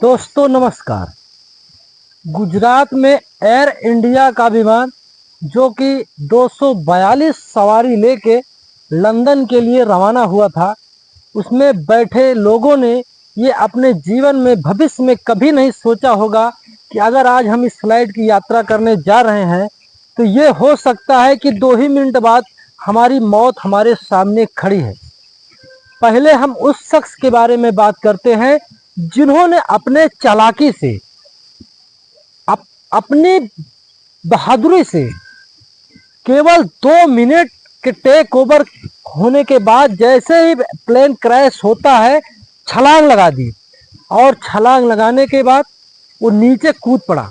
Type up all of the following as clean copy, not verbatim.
दोस्तों नमस्कार। गुजरात में एयर इंडिया का विमान जो कि 242 सवारी लेके लंदन के लिए रवाना हुआ था, उसमें बैठे लोगों ने ये अपने जीवन में भविष्य में कभी नहीं सोचा होगा कि अगर आज हम इस फ्लाइट की यात्रा करने जा रहे हैं तो ये हो सकता है कि 2 ही मिनट बाद हमारी मौत हमारे सामने खड़ी है। पहले हम उस शख्स के बारे में बात करते हैं जिन्होंने अपने चालाकी से अपनी बहादुरी से केवल 2 मिनट के टेक ओवर होने के बाद जैसे ही प्लेन क्रैश होता है छलांग लगा दी और छलांग लगाने के बाद वो नीचे कूद पड़ा।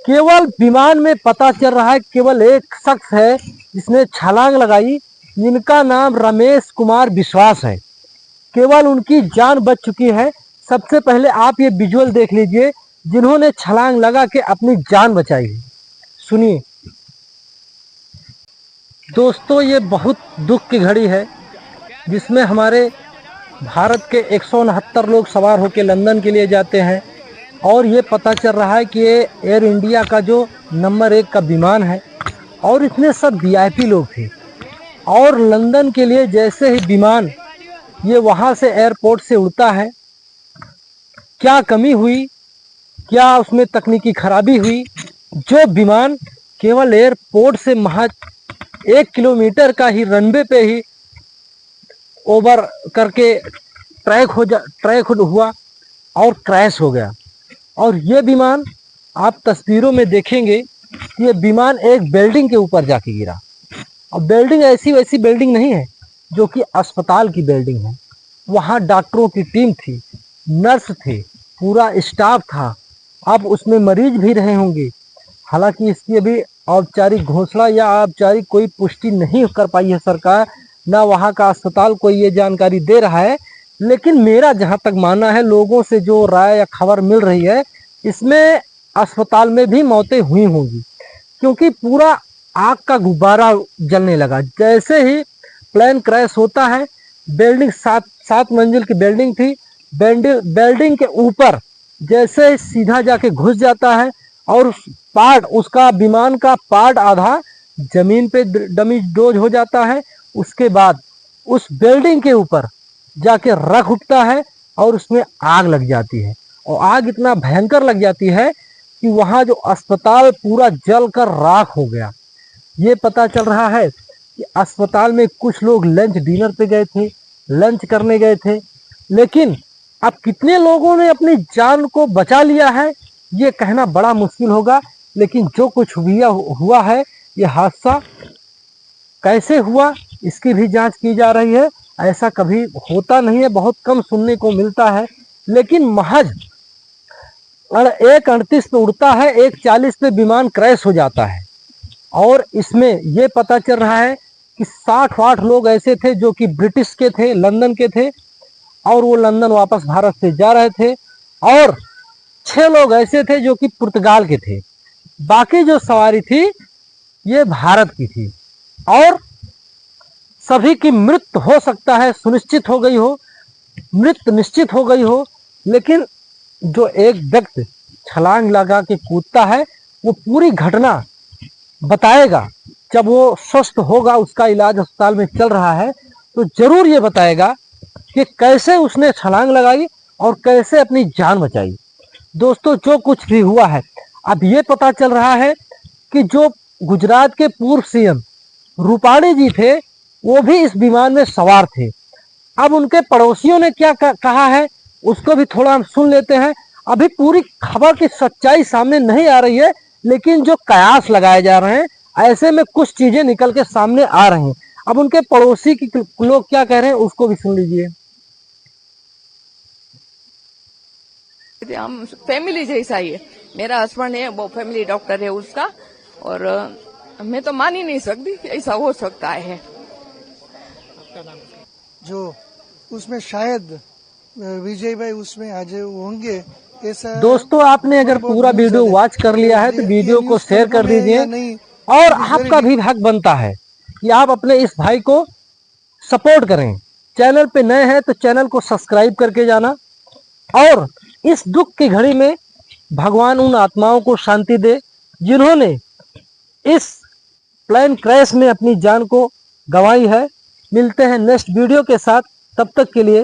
केवल विमान में पता चल रहा है केवल एक शख्स है जिसने छलांग लगाई, जिनका नाम रमेश कुमार विश्वास है। केवल उनकी जान बच चुकी है। सबसे पहले आप ये विजुअल देख लीजिए जिन्होंने छलांग लगा के अपनी जान बचाई है। सुनिए दोस्तों, ये बहुत दुख की घड़ी है जिसमें हमारे भारत के 169 लोग सवार होकर लंदन के लिए जाते हैं और ये पता चल रहा है कि ये एयर इंडिया का जो नंबर 1 का विमान है और इसमें सब वीआईपी लोग थे। और लंदन के लिए जैसे ही विमान ये वहाँ से एयरपोर्ट से उड़ता है, क्या कमी हुई, क्या उसमें तकनीकी खराबी हुई, जो विमान केवल एयरपोर्ट से महज 1 किलोमीटर का ही रनवे पे ही ओवर करके ट्रैक हुआ और क्रैश हो गया। और ये विमान आप तस्वीरों में देखेंगे कि ये विमान एक बिल्डिंग के ऊपर जाके गिरा। और बिल्डिंग ऐसी वैसी बिल्डिंग नहीं है, जो कि अस्पताल की बिल्डिंग है। वहाँ डॉक्टरों की टीम थी, नर्स थे, पूरा स्टाफ था। अब उसमें मरीज भी रहे होंगे। हालांकि इसकी अभी औपचारिक घोषणा या औपचारिक कोई पुष्टि नहीं कर पाई है सरकार, ना वहाँ का अस्पताल कोई ये जानकारी दे रहा है। लेकिन मेरा जहाँ तक मानना है, लोगों से जो राय या खबर मिल रही है, इसमें अस्पताल में भी मौतें हुई होंगी, क्योंकि पूरा आग का गुब्बारा जलने लगा जैसे ही प्लेन क्रैश होता है। बिल्डिंग 7 मंजिल की बिल्डिंग थी। बिल्डिंग के ऊपर जैसे सीधा जाके घुस जाता है और उसका विमान का पार्ट आधा जमीन पे डैमेज डोज हो जाता है। उसके बाद उस बिल्डिंग के ऊपर जाके रख उठता है और उसमें आग लग जाती है। और आग इतना भयंकर लग जाती है कि वहाँ जो अस्पताल पूरा जलकर राख हो गया। ये पता चल रहा है कि अस्पताल में कुछ लोग लंच डिनर पे गए थे, लंच करने गए थे, लेकिन अब कितने लोगों ने अपनी जान को बचा लिया है ये कहना बड़ा मुश्किल होगा। लेकिन जो कुछ हुआ है, ये हादसा कैसे हुआ इसकी भी जांच की जा रही है। ऐसा कभी होता नहीं है, बहुत कम सुनने को मिलता है। लेकिन महज 1:38 पे उड़ता है, 1:40 पे विमान क्रैश हो जाता है। और इसमें यह पता चल रहा है कि 60-60 लोग ऐसे थे जो कि ब्रिटिश के थे, लंदन के थे, और वो लंदन वापस भारत से जा रहे थे। और 6 लोग ऐसे थे जो कि पुर्तगाल के थे। बाकी जो सवारी थी ये भारत की थी। और सभी की मृत्यु हो सकता है सुनिश्चित हो गई हो, मृत्यु निश्चित हो गई हो। लेकिन जो एक व्यक्ति छलांग लगा के कूदता है, वो पूरी घटना बताएगा। जब वो स्वस्थ होगा, उसका इलाज अस्पताल में चल रहा है, तो जरूर ये बताएगा कि कैसे उसने छलांग लगाई और कैसे अपनी जान बचाई। दोस्तों, जो कुछ भी हुआ है, अब ये पता चल रहा है कि जो गुजरात के पूर्व सीएम रूपाणी जी थे, वो भी इस विमान में सवार थे। अब उनके पड़ोसियों ने क्या कहा है उसको भी थोड़ा हम सुन लेते हैं। अभी पूरी खबर की सच्चाई सामने नहीं आ रही है, लेकिन जो कयास लगाए जा रहे हैं, ऐसे में कुछ चीजें निकल के सामने आ रही हैं। अब उनके पड़ोसी की लोग क्या कह रहे हैं उसको भी सुन लीजिए। हम फैमिली जैसा ही है। मेरा हस्बैंड है, वो फैमिली डॉक्टर है उसका। और मैं तो मान ही नहीं सकती कि ऐसा हो सकता है। जो उसमें शायद विजय भाई उसमें आज होंगे ऐसा। दोस्तों, आपने अगर पूरा वीडियो वॉच कर लिया है तो वीडियो को शेयर कर दीजिए। और आपका भी हक बनता है कि आप अपने इस भाई को सपोर्ट करें। चैनल पे नए हैं तो चैनल को सब्सक्राइब करके जाना, और इस दुख की घड़ी में भगवान उन आत्माओं को शांति दे जिन्होंने इस प्लेन क्रैश में अपनी जान को गंवाई है। मिलते हैं नेक्स्ट वीडियो के साथ, तब तक के लिए